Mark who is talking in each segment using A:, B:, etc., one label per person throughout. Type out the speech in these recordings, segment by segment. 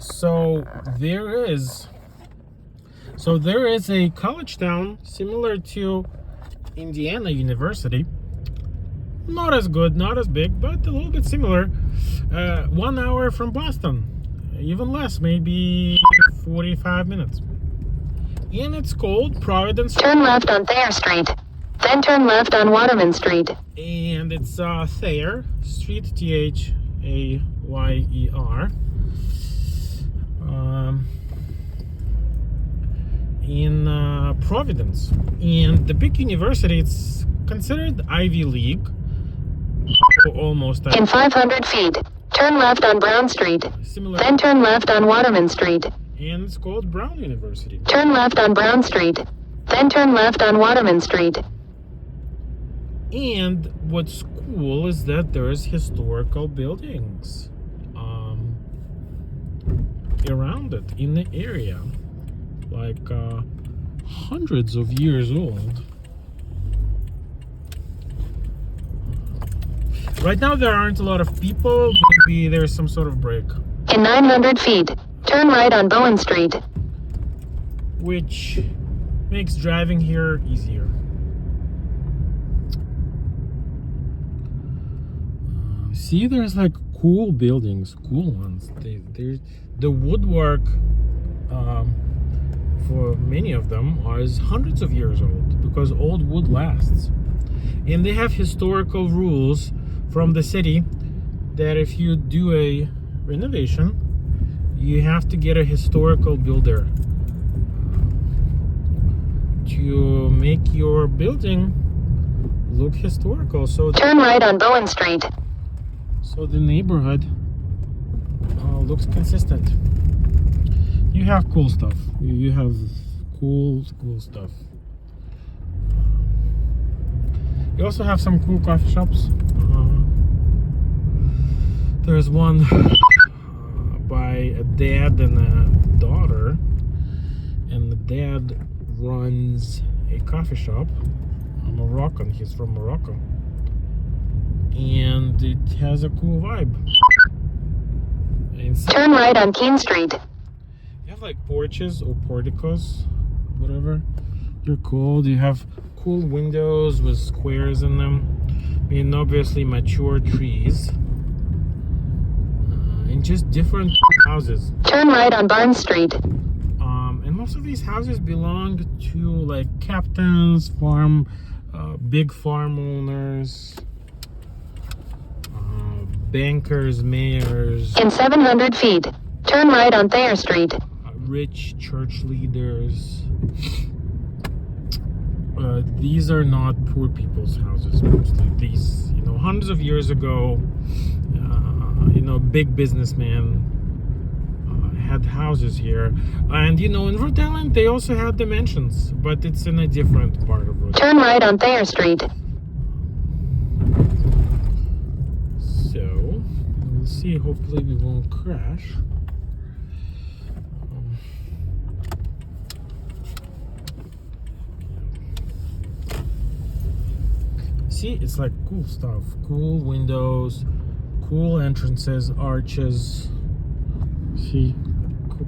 A: So there is a college town similar to Indiana University. Not as good, not as big, but a little bit similar. 1 hour from Boston, even less, maybe 45 minutes. And it's called Providence.
B: Turn left on Thayer Street, then turn left on Waterman Street.
A: And it's Thayer Street, Thayer. In Providence. And the big university, it's considered Ivy League. Almost.
B: In 500 feet, turn left on Brown Street,
A: Similar.
B: then turn left on Waterman Street.
A: And it's called Brown University.
B: Turn left on Brown Street, then turn left on Waterman Street.
A: And what's cool is that there's historical buildings around it in the area, like hundreds of years old. Right now there aren't a lot of people. Maybe there's some sort of break.
B: In 900 feet, turn right on Bowen Street.
A: Which makes driving here easier. See, there's like cool buildings, cool ones. The woodwork for many of them is hundreds of years old because old wood lasts. And they have historical rules from the city that if you do a renovation, you have to get a historical builder to make your building look historical. So
B: turn right on Bowen Street.
A: So the neighborhood looks consistent. You have cool stuff. You have cool stuff. You also have some cool coffee shops. There's one by a dad and a daughter, and the dad runs a coffee shop. Moroccan. He's from Morocco. And it has a cool vibe.
B: Turn right on Keene Street.
A: You have like porches or porticos, whatever they're called. You have cool windows with squares in them. I mean, obviously mature trees. And just different houses.
B: Turn right on Barnes Street.
A: And most of these houses belong to like captains, big farm owners, bankers, mayors.
B: In 700 feet, turn right on Thayer Street.
A: Rich church leaders. These are not poor people's houses mostly. These, hundreds of years ago, big businessmen had houses here. And, in Rhode Island, they also had the mansions, but it's in a different part of Rhode Island.
B: Turn right on Thayer Street.
A: So, we'll see. Hopefully we won't crash. See, it's like cool stuff. Cool windows, cool entrances, arches. See,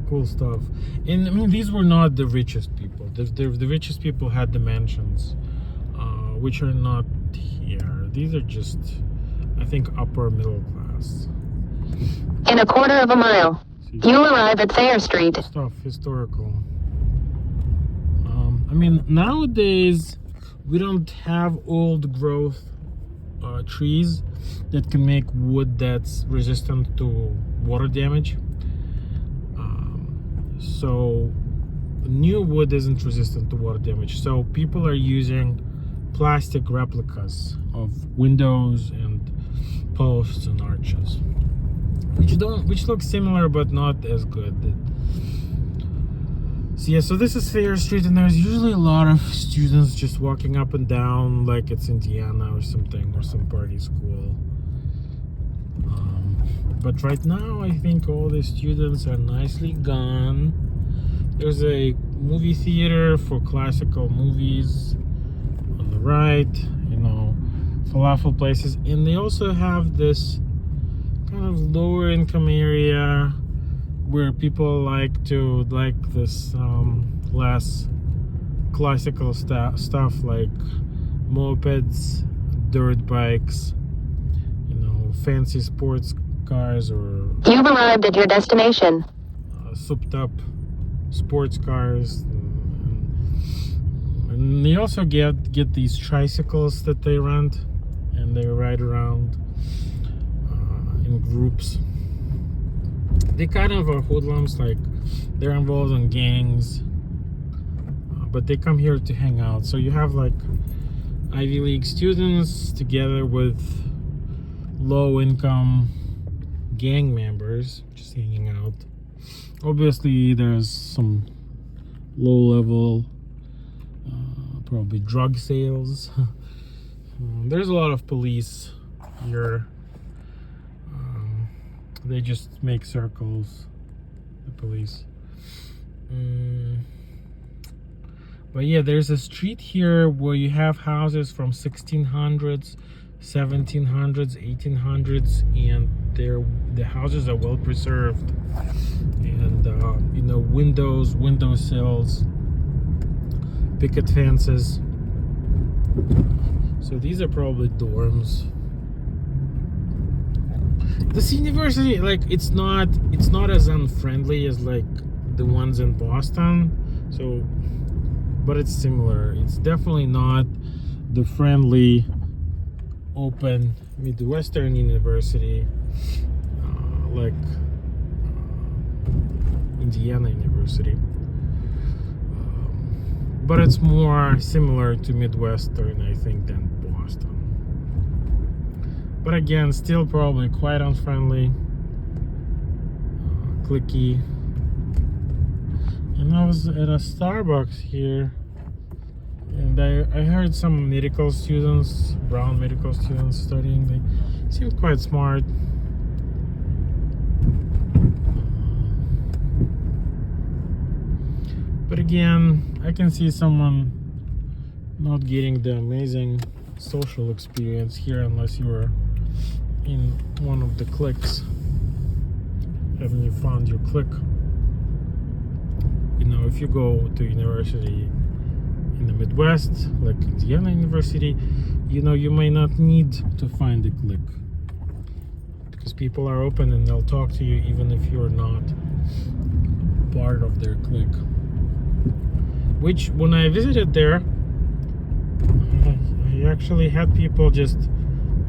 A: cool stuff. And I mean, these were not the richest people. The richest people had the mansions, which are not here. These are just, I think, upper middle class.
B: In a quarter of a mile, you'll arrive at Thayer Street.
A: Stuff, historical. I mean, nowadays, we don't have old growth trees that can make wood that's resistant to water damage. So new wood isn't resistant to water damage. So people are using plastic replicas of windows and posts and arches, which look similar but not as good. So yeah, so this is Thayer Street, and there's usually a lot of students just walking up and down like it's Indiana or something, or some party school. But right now, I think all the students are nicely gone. There's a movie theater for classical movies on the right, falafel places. And they also have this kind of lower income area where people like this less classical stuff like mopeds, dirt bikes, you know, fancy sports cars, or
B: You've arrived at your destination.
A: souped up sports cars. And they also get these tricycles that they rent, and they ride around in groups. They kind of are hoodlums, like they're involved in gangs, but they come here to hang out. So you have like Ivy League students together with low-income gang members just hanging out. Obviously there's some low-level probably drug sales. There's a lot of police here. They just make circles, the police. But yeah, there's a street here where you have houses from 1600s, 1700s, 1800s, and the houses are well preserved. And you know, window sills, picket fences. So these are probably dorms. This university, like, it's not as unfriendly as like the ones in Boston. So, but it's similar. It's definitely not the friendly, open Midwestern university like Indiana University. But it's more similar to Midwestern, I think, than Boston. But again, still probably quite unfriendly, cliquey. And I was at a Starbucks here, and I heard some medical students, brown medical students studying. They seemed quite smart. But again, I can see someone not getting the amazing social experience here unless you are in one of the cliques. Haven't you found your clique? You know, if you go to university in the Midwest, like Indiana University, you know, you may not need to find a clique, because people are open and they'll talk to you even if you're not part of their clique. Which, when I visited there, I actually had people just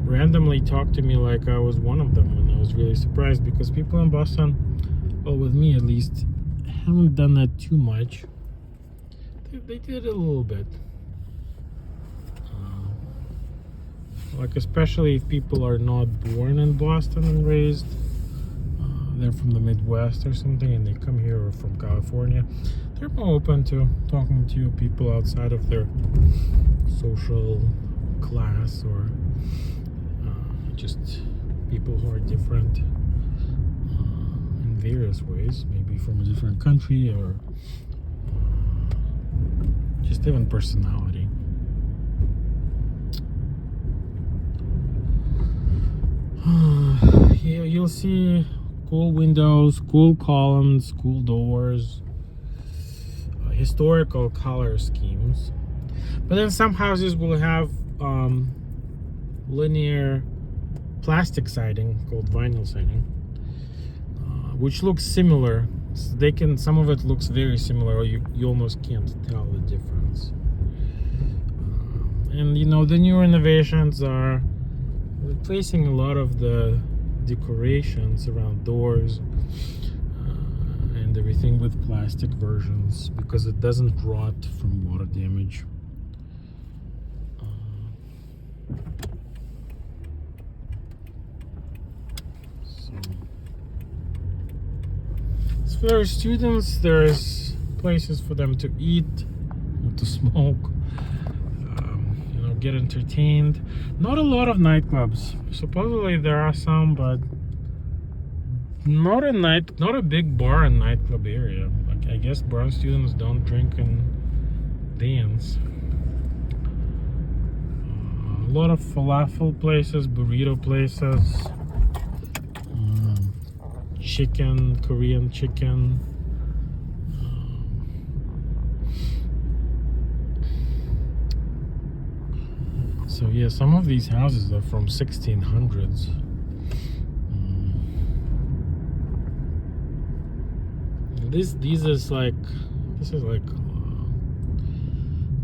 A: randomly talk to me like I was one of them, and I was really surprised, because people in Boston, well, with me at least, haven't done that too much. They did a little bit. Like, especially if people are not born in Boston and raised, they're from the Midwest or something, and they come here, or from California, they're more open to talking to people outside of their social class, or just people who are different in various ways, maybe from a different country, or just even personality. Yeah, you'll see cool windows, cool columns, cool doors, historical color schemes. But then some houses will have linear plastic siding called vinyl siding, which looks similar. Some of it looks very similar, or you almost can't tell the difference. And you know, the new renovations are replacing a lot of the decorations around doors and everything with plastic versions, because it doesn't rot from water damage. So for students, there's places for them to eat, to smoke, get entertained. Not a lot of nightclubs. Supposedly there are some, but not a big bar and nightclub area. Like, I guess brown students don't drink and dance. A lot of falafel places, burrito places, chicken, Korean chicken. So yeah, some of these houses are from 1600s. This is like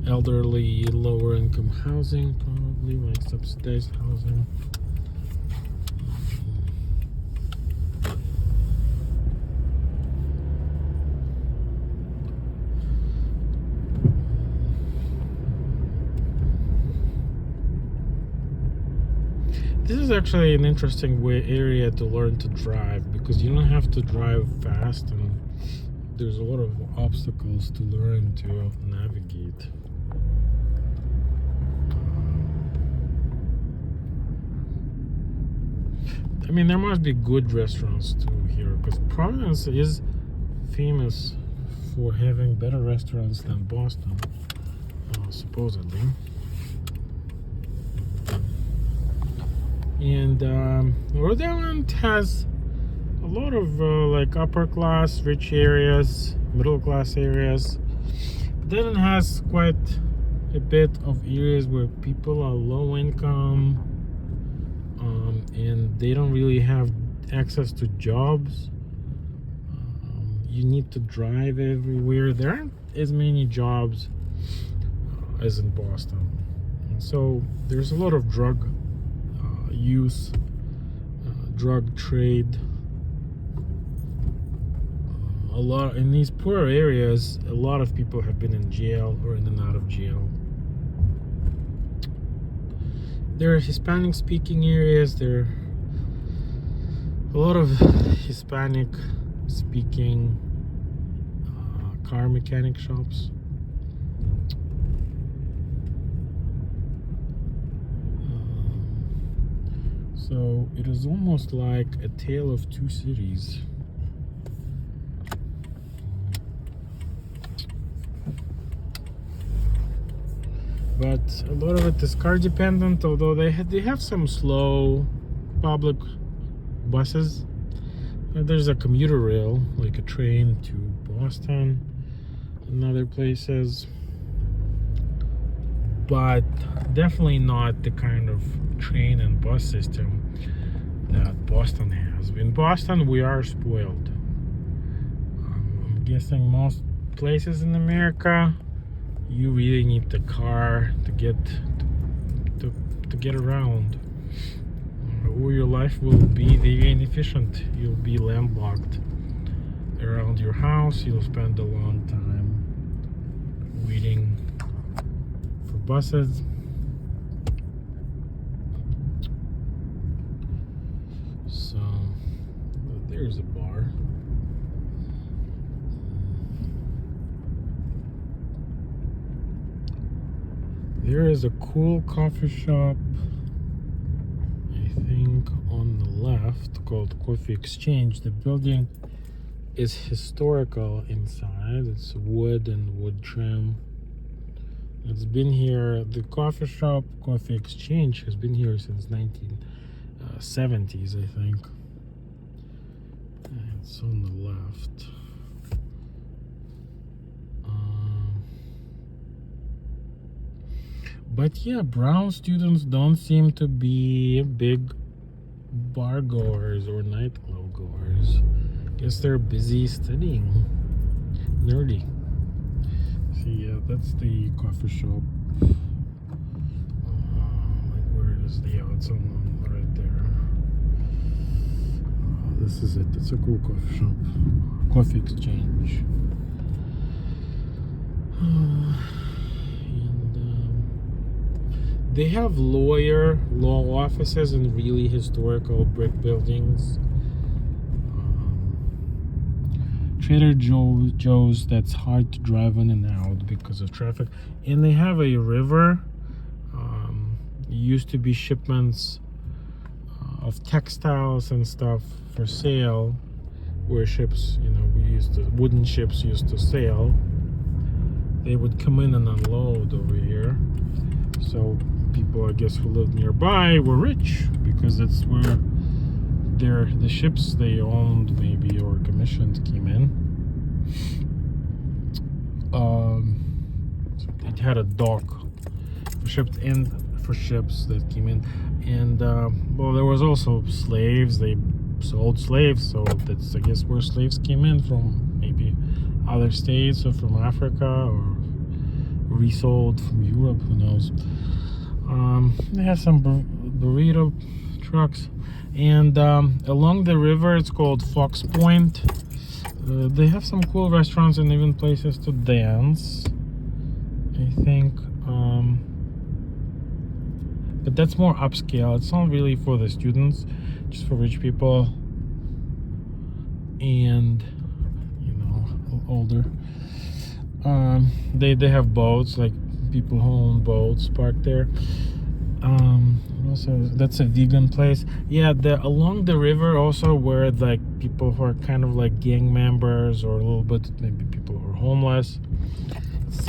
A: elderly, lower income housing, probably like subsidized housing. This is actually an interesting area to learn to drive, because you don't have to drive fast, and there's a lot of obstacles to learn to navigate. I mean, there must be good restaurants too here, because Providence is famous for having better restaurants than Boston, supposedly. And Rhode Island has a lot of like upper class, rich areas, middle class areas. But then it has quite a bit of areas where people are low income, and they don't really have access to jobs. You need to drive everywhere. There aren't as many jobs as in Boston, and so there's a lot of drug use, drug trade. A lot in these poor areas, a lot of people have been in jail or in and out of jail. There are Hispanic speaking areas. There are a lot of Hispanic speaking car mechanic shops. So it is almost like a tale of two cities. But a lot of it is car dependent, although they have some slow public buses. There's a commuter rail, like a train to Boston and other places, but definitely not the kind of train and bus system that Boston has. In Boston, we are spoiled. I'm guessing most places in America, you really need the car to get around, or your life will be very inefficient. You'll be landlocked around your house. You'll spend a long time waiting for buses. So there's a bar. There is a cool coffee shop, I think, on the left, called Coffee Exchange. The building is historical inside. It's wood and wood trim. It's been here, the coffee shop, Coffee Exchange, has been here since 1970s, I think. It's on the left. But yeah, brown students don't seem to be big bar goers or nightclub goers. Guess they're busy studying. Nerdy. See, yeah, that's the coffee shop. Where is the outside right there? This is it. It's a cool coffee shop. Coffee Exchange. They have law offices in really historical brick buildings. Trader Joe's that's hard to drive in and out because of traffic. And they have a river. Used to be shipments of textiles and stuff for sale, where ships, wooden ships used to sail. They would come in and unload over here. So people, I guess, who lived nearby were rich, because that's where the ships they owned maybe or commissioned came in. So it had a dock for ships that came in, and well, there was also slaves. They sold slaves, so that's, I guess, where slaves came in from, maybe other states or from Africa, or resold from Europe, who knows. They have some burrito trucks, and along the river, it's called Fox Point. They have some cool restaurants and even places to dance, I think, but that's more upscale. It's not really for the students, just for rich people and, you know, older. They have boats, like people who own boats parked there. Also, that's a vegan place. Yeah, along the river also, where like people who are kind of like gang members, or a little bit maybe people who are homeless. It's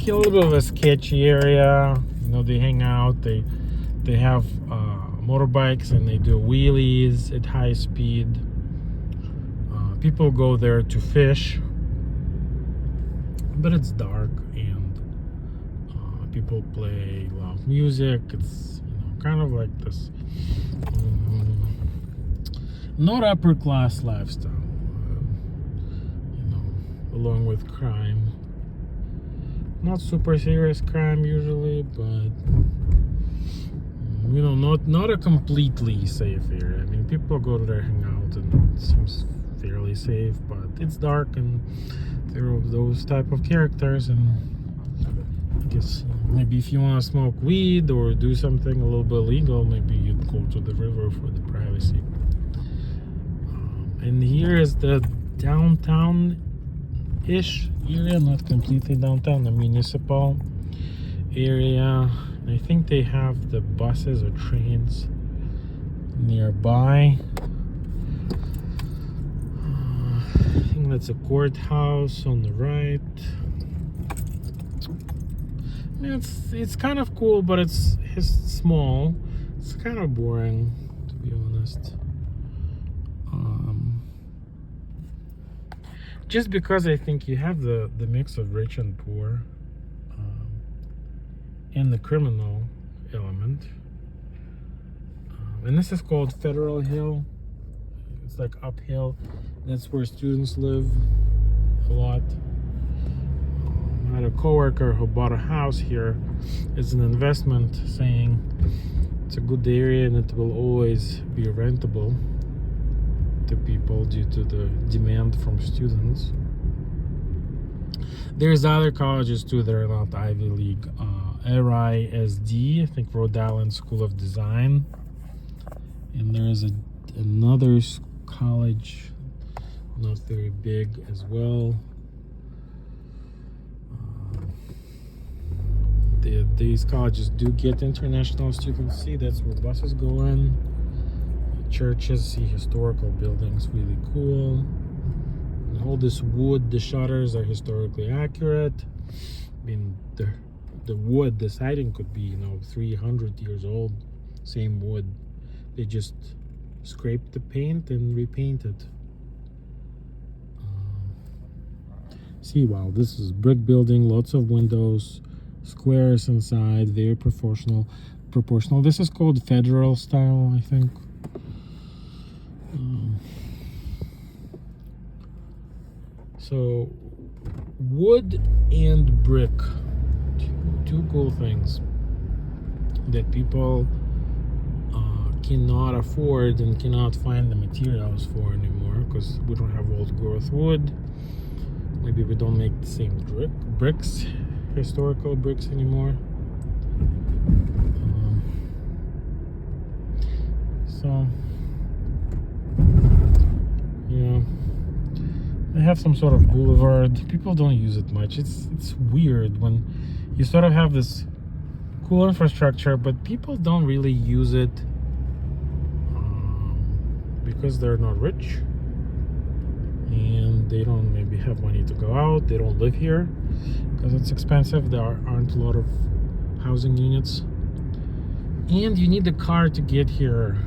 A: a little bit of a sketchy area. You know, they hang out. They have motorbikes and they do wheelies at high speed. People go there to fish, but it's dark, and people play loud music. It's, you know, kind of like this not upper class lifestyle, you know, along with crime. Not super serious crime usually, but you know, not a completely safe area. I mean, people go to there, hang out, and it seems fairly safe, but it's dark, and there are those type of characters. And I guess maybe if you want to smoke weed or do something a little bit illegal, maybe you'd go to the river for the privacy. And here is the downtown-ish area, not completely downtown, the municipal area. I think they have the buses or trains nearby. I think that's a courthouse on the right. I mean, it's kind of cool, but it's small. It's kind of boring, to be honest. Just because I think you have the mix of rich and poor, and the criminal element. And this is called Federal Hill. It's like uphill. That's where students live a lot. I had a coworker who bought a house here as an investment, saying it's a good area and it will always be rentable to people due to the demand from students. There's other colleges too that are not Ivy League. RISD, I think, Rhode Island School of Design, and there's another college, not very big as well. These colleges do get international students. See, that's where buses go in. Churches, see historical buildings, really cool. And all this wood, the shutters are historically accurate. I mean, the wood, the siding could be, you know, 300 years old. Same wood. They just scraped the paint and repainted. See, wow, this is brick building, lots of windows, squares inside, very proportional. This is called Federal style, I think. So wood and brick, two cool things that people cannot afford and cannot find the materials for anymore, because we don't have old growth wood. Maybe we don't make the same bricks, historical bricks anymore. So yeah, they have some sort of boulevard. People don't use it much. It's weird when you sort of have this cool infrastructure, but people don't really use it because they're not rich and they don't maybe have money to go out. They don't live here because it's expensive. There aren't a lot of housing units, and you need a car to get here.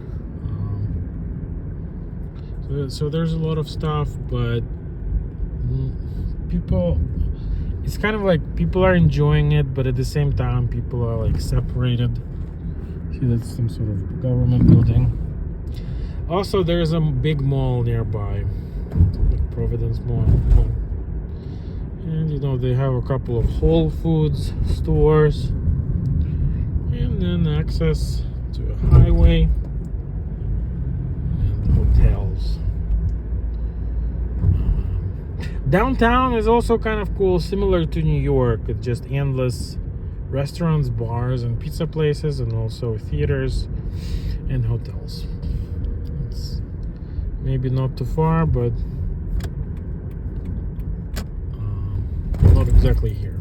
A: So there's a lot of stuff, but people, it's kind of like people are enjoying it, but at the same time people are like separated. See, that's some sort of government building. Also, there's a big mall nearby, the Providence Mall. And you know, they have a couple of Whole Foods stores, and then access to a highway and hotels. Downtown is also kind of cool, similar to New York. It's just endless restaurants, bars, and pizza places, and also theaters and hotels. It's maybe not too far, but not exactly here.